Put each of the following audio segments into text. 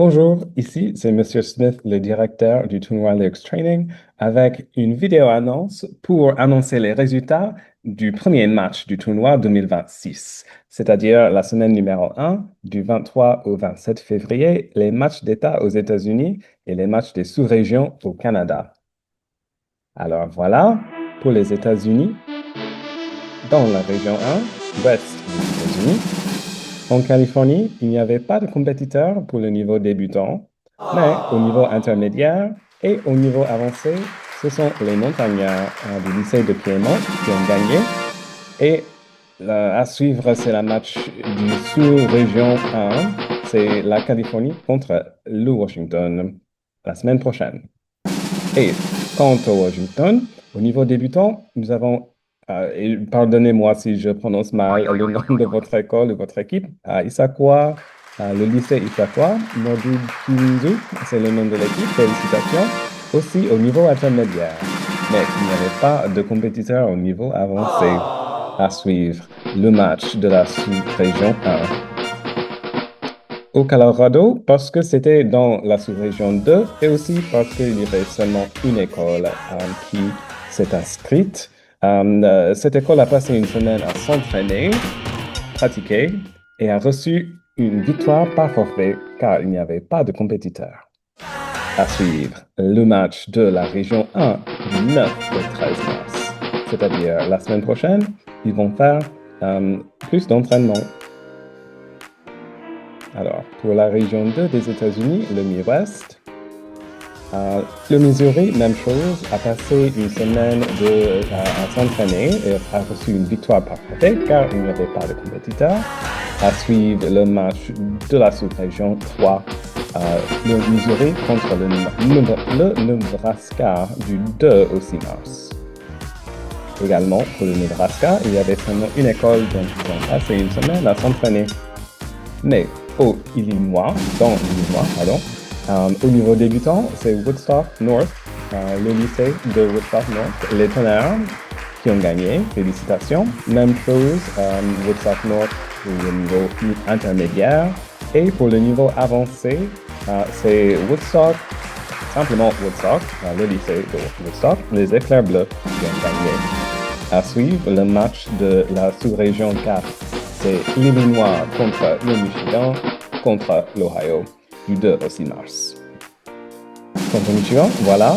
Bonjour, ici c'est Monsieur Smith, le directeur du tournoi Linux Training, avec une vidéo annonce pour annoncer les résultats du premier match du tournoi 2026, c'est-à-dire la semaine numéro 1, du 23 au 27 février, les matchs d'État aux États-Unis et les matchs des sous-régions au Canada. Alors voilà, pour les États-Unis, dans la région 1, ouest des États-Unis, en Californie, il n'y avait pas de compétiteurs pour le niveau débutant, mais au niveau intermédiaire et au niveau avancé, ce sont les montagnards du lycée de Piémont qui ont gagné. Et à suivre, c'est la match du sous-région 1, c'est la Californie contre le Washington la semaine prochaine. Et quant au Washington, au niveau débutant, nous avons, et pardonnez-moi si je prononce mal le nom de votre école, de votre équipe, Issaquah, le lycée Issaquah, Kinzu, c'est le nom de l'équipe, félicitations. Aussi au niveau intermédiaire, mais il n'y avait pas de compétiteurs au niveau avancé à suivre le match de la sous-région 1. Au Colorado, parce que c'était dans la sous-région 2 et aussi parce qu'il y avait seulement une école qui s'est inscrite. Cette école a passé une semaine à s'entraîner, pratiquer et a reçu une victoire par forfait car il n'y avait pas de compétiteurs. À suivre, le match de la région 1 du 9 au 13 mars, c'est-à-dire la semaine prochaine, ils vont faire plus d'entraînement. Alors, pour la région 2 des États-Unis, le Midwest, le Missouri, même chose, a passé une semaine à s'entraîner et a reçu une victoire parfaite car il n'y avait pas de compétiteur. À suivre le match de la sous-région 3, le Missouri contre le Nebraska du 2 au 6 mars. Également, pour le Nebraska, il y avait seulement une école dont ils ont passé une semaine à s'entraîner. Mais au Illinois, dans l'Illinois, pardon, au niveau débutant, c'est Woodstock North, le lycée de Woodstock North, les Tonnerres qui ont gagné. Félicitations. Même chose, Woodstock North pour le niveau intermédiaire. Et pour le niveau avancé, c'est Woodstock, simplement Woodstock, le lycée de Woodstock, les Éclairs Bleus qui ont gagné. À suivre, le match de la sous-région 4, c'est l'Illinois contre le Michigan contre l'Ohio du 2 au 6 mars. Contre le Michigan, voilà.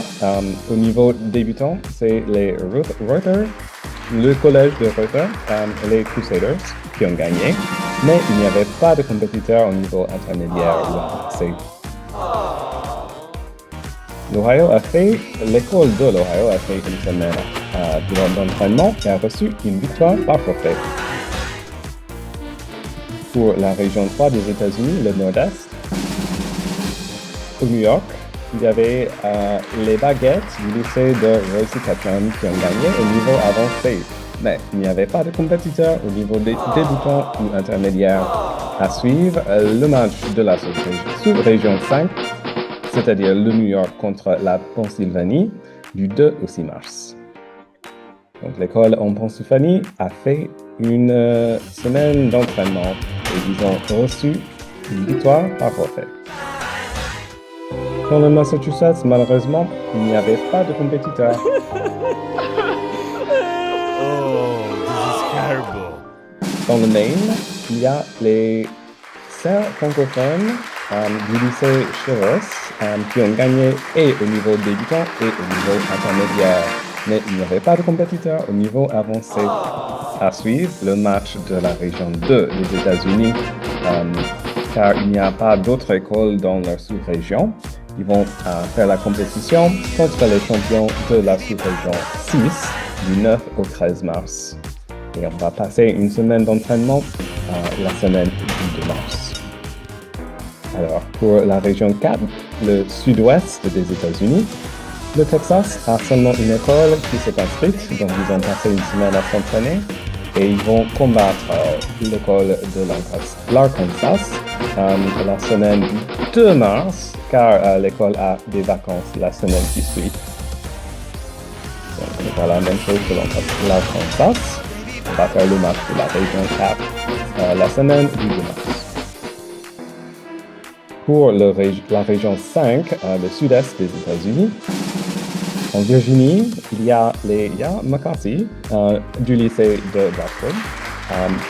Au niveau débutant, c'est les Reuters, le collège de Reuters, les Crusaders qui ont gagné, mais il n'y avait pas de compétiteurs au niveau intermédiaire ou avancé. L'école de l'Ohio a fait une semaine d'entraînement et a reçu une victoire par forfait. Pour la région 3 des États-Unis, le Nord-Est, au New York, il y avait les baguettes du lycée de Rosie Ketchum qui ont gagné au niveau avancé. Mais il n'y avait pas de compétiteurs au niveau débutant ou intermédiaire. À suivre, le match de la sous-région 5, c'est-à-dire le New York contre la Pennsylvanie, du 2 au 6 mars. Donc l'école en Pennsylvanie a fait une semaine d'entraînement et ils ont reçu une victoire par forfait. Dans le Massachusetts, malheureusement, il n'y avait pas de compétiteurs. Oh, this is terrible. Dans le Maine, il y a les sœurs francophones du lycée Cheros qui ont gagné et au niveau débutant et au niveau intermédiaire. Mais il n'y avait pas de compétiteurs au niveau avancé. À suivre, le match de la région 2 des États-Unis, car il n'y a pas d'autres écoles dans leur sous-région. Ils vont faire la compétition contre les champions de la sous-région 6 du 9 au 13 mars. Et on va passer une semaine d'entraînement la semaine du 2 mars. Alors, pour la région 4, le sud-ouest des États-Unis, le Texas a seulement une école qui s'est inscrite, donc ils ont passé une semaine à s'entraîner et ils vont combattre l'école de l'Arkansas la semaine du 2 mars, car l'école a des vacances la semaine qui suit. Donc voilà, même chose pour l'Arkansas. On va faire le match de la région 4 la semaine du 2 mars. Pour la région 5, le sud-est des États-Unis, en Virginie, il y a McCarthy du lycée de Bradford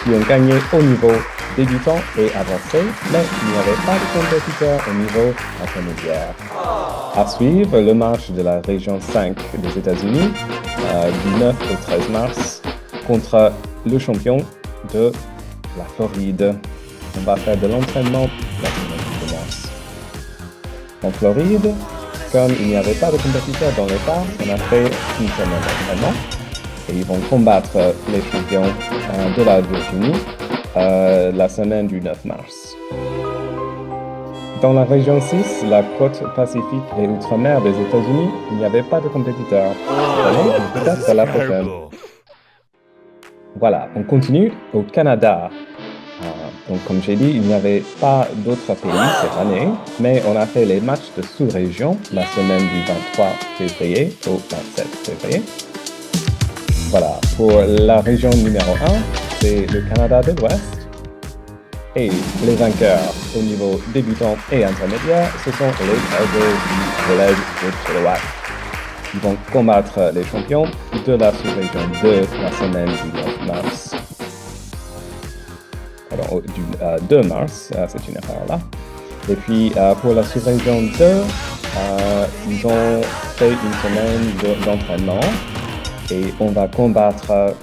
qui ont gagné au niveau débutant et avancé, mais il n'y avait pas de compétiteur au niveau intermédiaire. À suivre, le match de la région 5 des États-Unis du 9 au 13 mars contre le champion de la Floride. On va faire de l'entraînement la semaine de mars. En Floride, comme il n'y avait pas de compétiteur dans l'État, on a fait une semaine d'entraînement et ils vont combattre les champions de la Virginie la semaine du 9 mars. Dans la région 6, la côte pacifique et outre-mer des États-Unis, il n'y avait pas de compétiteur. Peut-être à la prochaine. Voilà, on continue au Canada. Donc, comme j'ai dit, il n'y avait pas d'autres pays cette année, mais on a fait les matchs de sous-région la semaine du 23 février au 27 février. Voilà, pour la région numéro 1, c'est le Canada de l'Ouest. Et les vainqueurs au niveau débutant et intermédiaire, ce sont les Chargers du collège de Chilliwack. Ils vont combattre les champions de la sous-région 2 la semaine du 9 mars. Pardon, du 2 mars, c'est une erreur là. Et puis pour la sous-région 2, ils ont fait une semaine d'entraînement et on va combattre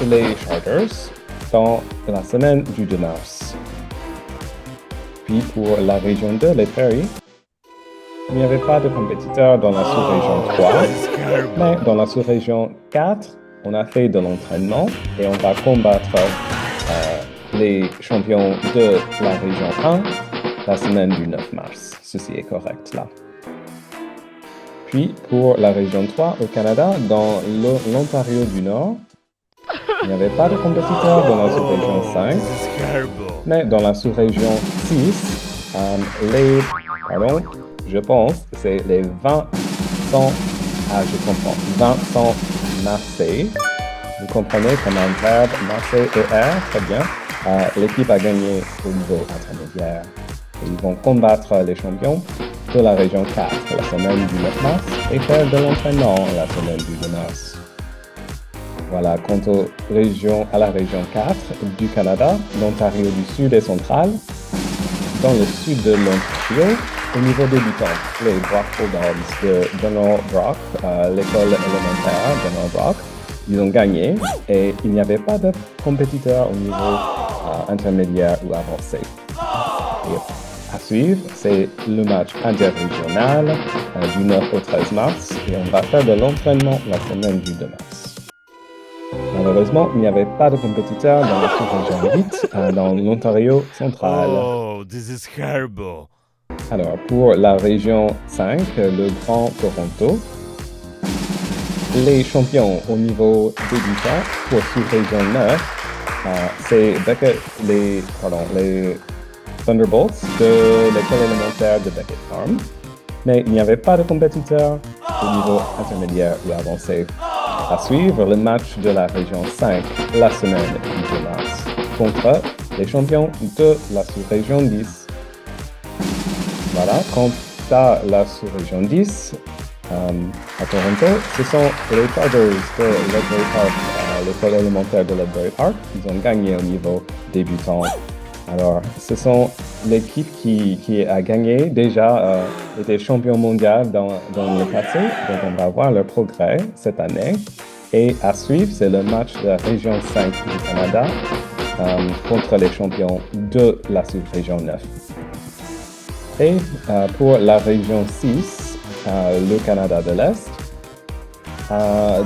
les Chargers dans la semaine du 2 mars. Puis pour la région 2, les Prairies, il n'y avait pas de compétiteur dans la sous-région 3, mais dans la sous-région 4, on a fait de l'entraînement et on va combattre les champions de la région 1 la semaine du 9 mars. Ceci est correct là. Puis pour la région 3 au Canada, dans l'Ontario du Nord, il n'y avait pas de compétiteur dans la sous-région 5, mais dans la sous-région 6, je pense, c'est les 20 marseillais. Vous comprenez comme un verbe marser ER, très bien. L'équipe a gagné au niveau intermédiaire. Ils vont combattre les champions de la région 4 la semaine du 9 mars et faire de l'entraînement la semaine du 2 mars. Voilà, quant à la région 4 du Canada, l'Ontario du Sud et central, dans le sud de l'Ontario, au niveau débutant, les Brock Bulldogs de General Brock, l'école élémentaire General Brock, ils ont gagné et il n'y avait pas de compétiteur au niveau intermédiaire ou avancé. Et à suivre, c'est le match interrégional du 9 au 13 mars et on va faire de l'entraînement la semaine du 2 mars. Malheureusement, il n'y avait pas de compétiteur dans la sous-région 8, dans l'Ontario central. Oh, this is terrible. Alors, pour la région 5, le Grand Toronto, les champions au niveau débutant pour sous-région 9, c'est les Thunderbolts de l'école élémentaire de Beckett Farm. Mais il n'y avait pas de compétiteur au niveau intermédiaire ou avancé. À suivre, le match de la région 5 la semaine du 2 mars contre les champions de la sous-région 10. Voilà, quant à la sous-région 10, à Toronto, ce sont les Chargers de Ledbury Park, l'école élémentaire de Ledbury Park. Ils ont gagné au niveau débutant. Alors, ce sont l'équipe qui a gagné déjà, était champion mondial dans le passé. Donc, on va voir leur progrès cette année. Et à suivre, c'est le match de la région 5 du Canada contre les champions de la sous-région 9. Et pour la région 6, le Canada de l'Est,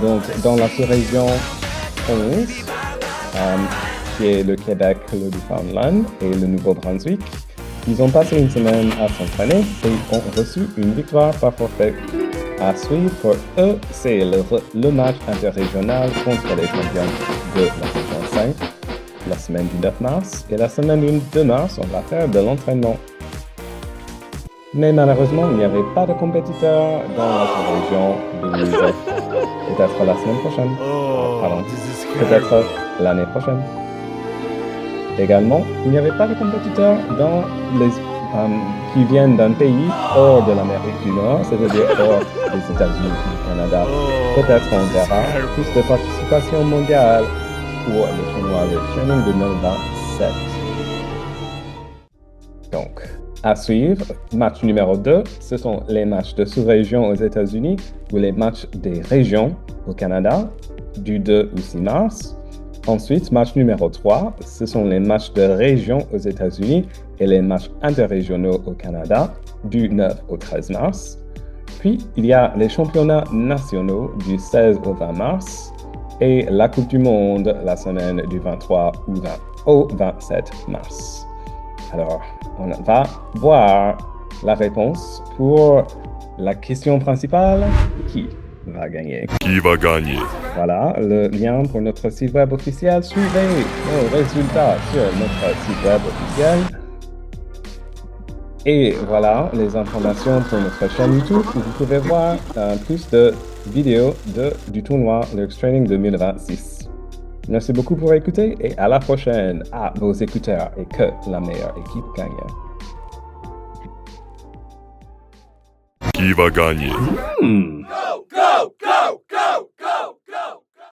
donc dans la sous-région 11, qui est le Québec, le Newfoundland et le Nouveau-Brunswick, ils ont passé une semaine à s'entraîner et ont reçu une victoire par forfait. À suivre pour eux, c'est le match interrégional contre les champions de la région 5, la semaine du 9 mars. Et la semaine du 2 mars, on va faire de l'entraînement. Mais malheureusement, il n'y avait pas de compétiteur dans la région de Louisiane. Peut-être la semaine prochaine. Oh, Pardon. this is Peut-être terrible. l'année prochaine. Également, il n'y avait pas de compétiteurs qui viennent d'un pays hors de l'Amérique du Nord, c'est-à-dire hors des États-Unis ou du Canada. Oh, Peut-être on this is verra plus de terrible. participation mondiale pour le tournoi de training 2027. Donc, à suivre, match numéro 2, ce sont les matchs de sous-région aux États-Unis ou les matchs des régions au Canada du 2 au 6 mars. Ensuite, match numéro 3, ce sont les matchs de région aux États-Unis et les matchs interrégionaux au Canada du 9 au 13 mars. Puis, il y a les championnats nationaux du 16 au 20 mars et la Coupe du Monde la semaine du 23 au 27 mars. Alors, on va voir la réponse pour la question principale, qui va gagner? Qui va gagner? Voilà le lien pour notre site web officiel. Suivez nos résultats sur notre site web officiel. Et voilà les informations pour notre chaîne YouTube où vous pouvez voir plus de vidéos du tournoi Lux Training 2026. Merci beaucoup pour écouter et à la prochaine à vos écouteurs et que la meilleure équipe gagne. Qui va gagner?